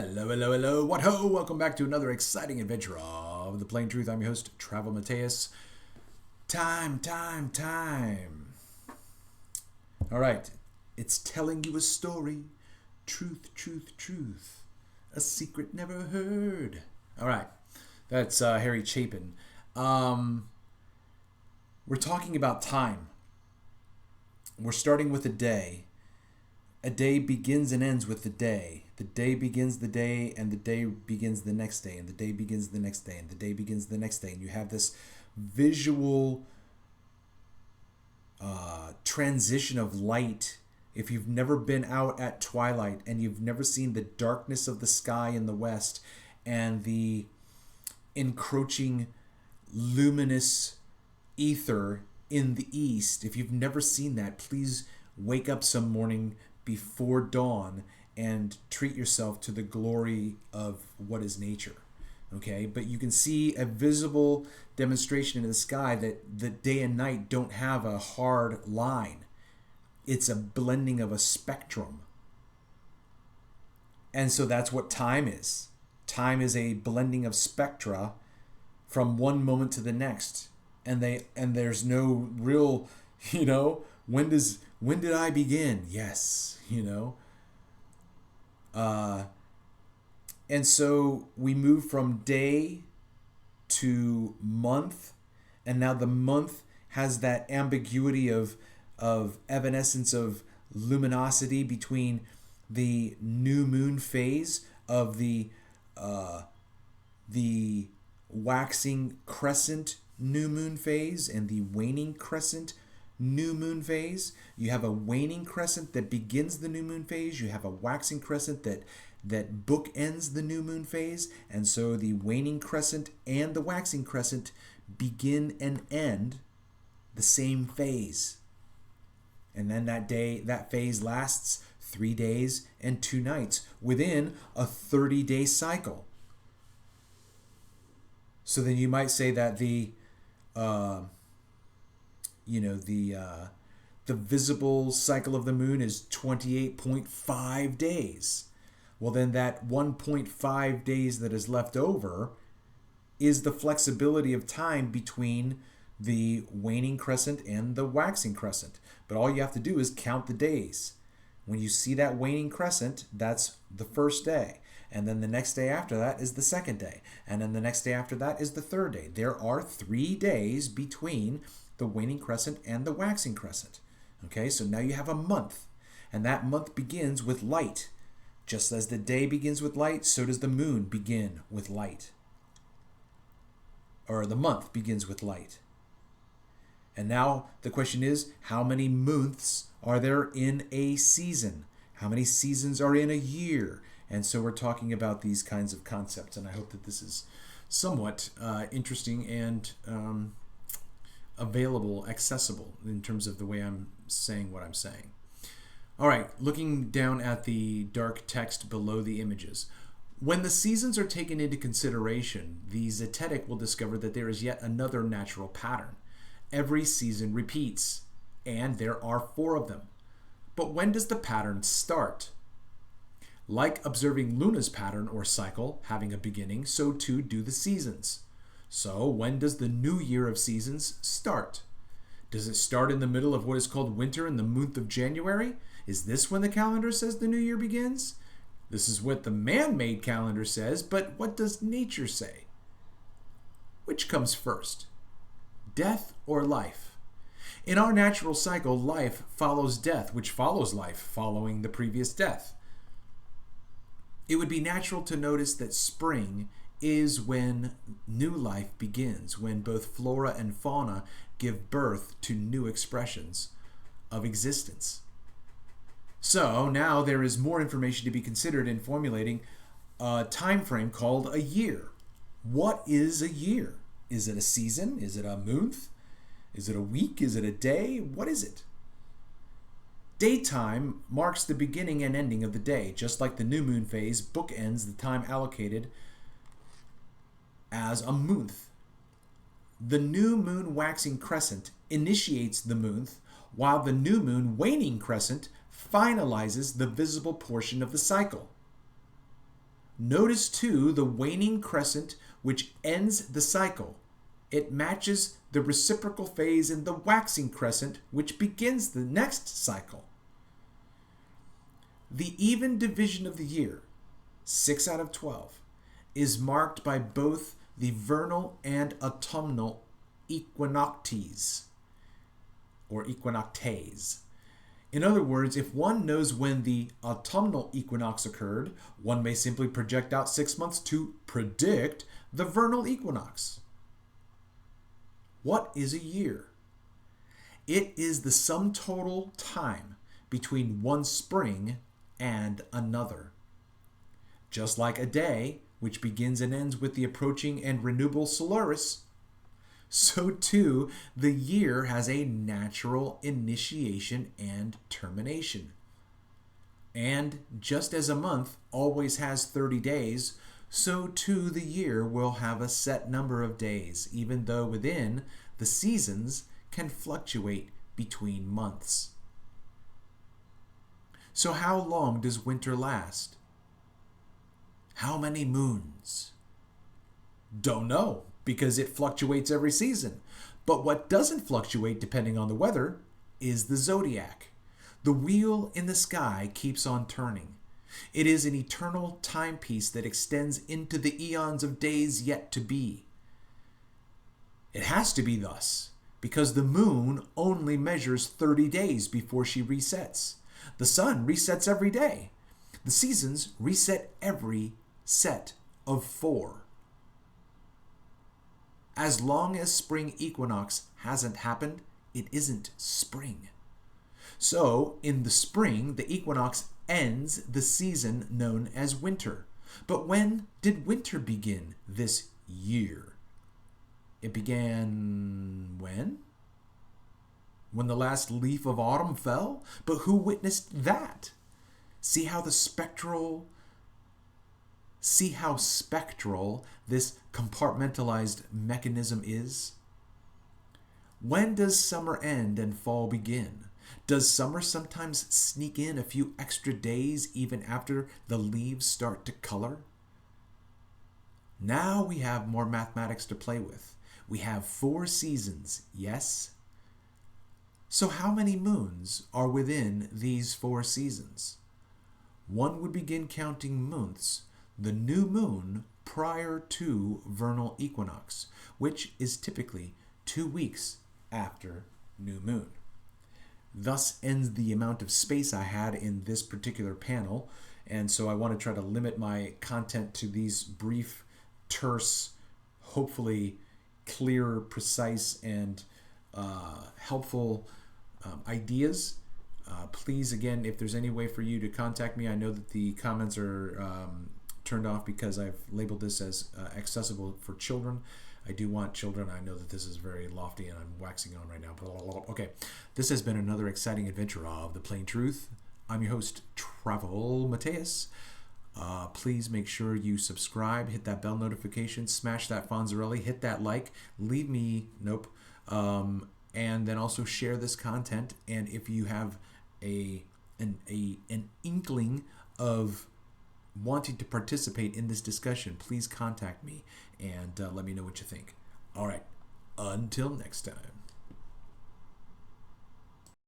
Hello, hello, hello. What ho? Welcome back to another exciting adventure of The Plain Truth. I'm your host, Trav-EL Mateus. Time. All right. It's telling you a story. Truth. A secret never heard. All right. That's Harry Chapin. We're talking about time. We're starting with a day. A day begins and ends with the day. The day begins the day, and the day begins the next day, and the day begins the next day, and the day begins the next day. And you have this visual transition of light. If you've never been out at twilight and you've never seen the darkness of the sky in the west and the encroaching luminous ether in the east, if you've never seen that, please wake up some morning before dawn and treat yourself to the glory of what is nature. Okay, but you can see a visible demonstration in the sky that the day and night don't have a hard line. It's a blending of a spectrum. And so that's what time is. Time is a blending of spectra from one moment to the next. And there's no real, when did I begin? Yes, and so we move from day to month, and now the month has that ambiguity of evanescence of luminosity between the new moon phase of the waxing crescent new moon phase and the waning crescent new moon phase. You have a waning crescent that begins the new moon phase. You have a waxing crescent that bookends the new moon phase. And so the waning crescent and the waxing crescent begin and end the same phase. And then that phase lasts 3 days and 2 nights within a 30-day cycle. So then you might say that the visible cycle of the moon is 28.5 days. Well, then that 1.5 days that is left over is the flexibility of time between the waning crescent and the waxing crescent. But all you have to do is count the days. When you see that waning crescent, that's the first day. And then the next day after that is the second day. And then the next day after that is the third day. There are 3 days between the waning crescent and the waxing crescent. Okay, so now you have a month. And that month begins with light. Just as the day begins with light, so does the moon begin with light. Or the month begins with light. And now the question is, how many months are there in a season? How many seasons are in a year? And so we're talking about these kinds of concepts, and I hope that this is somewhat interesting and accessible in terms of the way I'm saying what I'm saying. All right, looking down at the dark text below the images. When the seasons are taken into consideration, the zetetic will discover that there is yet another natural pattern. Every season repeats, and there are 4 of them. But when does the pattern start? Like observing Luna's pattern or cycle having a beginning, so too do the seasons. So when does the new year of seasons start? Does it start in the middle of what is called winter in the month of January? Is this when the calendar says the new year begins? This is what the man-made calendar says, but what does nature say? Which comes first? Death or life? In our natural cycle, life follows death, which follows life following the previous death. It would be natural to notice that spring is when new life begins, when both flora and fauna give birth to new expressions of existence. So now there is more information to be considered in formulating a time frame called a year. What is a year? Is it a season? Is it a month? Is it a week? Is it a day? What is it? Daytime marks the beginning and ending of the day, just like the new moon phase bookends the time allocated as a month. The new moon waxing crescent initiates the month, while the new moon waning crescent finalizes the visible portion of the cycle. Notice too the waning crescent which ends the cycle. It matches the reciprocal phase in the waxing crescent which begins the next cycle. The even division of the year, 6 out of 12, is marked by both the vernal and autumnal equinoctes, or equinoctes. In other words, if one knows when the autumnal equinox occurred, one may simply project out 6 months to predict the vernal equinox. What is a year? It is the sum total time between one spring and another. Just like a day, which begins and ends with the approaching and renewable Solaris, so too the year has a natural initiation and termination. And just as a month always has 30 days, so too the year will have a set number of days, even though within the seasons can fluctuate between months. So how long does winter last? How many moons? Don't know, because it fluctuates every season. But what doesn't fluctuate depending on the weather is the zodiac. The wheel in the sky keeps on turning. It is an eternal timepiece that extends into the eons of days yet to be. It has to be thus, because the moon only measures 30 days before she resets. The sun resets every day. The seasons reset every set of 4. As long as spring equinox hasn't happened, it isn't spring. So, in the spring, the equinox ends the season known as winter. But when did winter begin this year? It began when? When the last leaf of autumn fell? But who witnessed that? See how spectral this compartmentalized mechanism is? When does summer end and fall begin? Does summer sometimes sneak in a few extra days even after the leaves start to color? Now we have more mathematics to play with. We have 4 seasons, yes? So how many moons are within these 4 seasons? One would begin counting months, the new moon prior to vernal equinox, which is typically 2 weeks after new moon. Thus ends the amount of space I had in this particular panel, and so I want to try to limit my content to these brief, terse, hopefully clear, precise, and helpful ideas. Please, again, if there's any way for you to contact me, I know that the comments are turned off because I've labeled this as accessible for children. I do want children. I know that this is very lofty and I'm waxing on right now. Okay, this has been another exciting adventure of The Plain Truth. I'm your host, Trav-EL Mateus. Please make sure you subscribe, hit that bell notification, smash that Fonzarelli, hit that like, leave me, and then also share this content. And if you have an inkling of wanting to participate in this discussion, please contact me and let me know what you think. All right, until next time.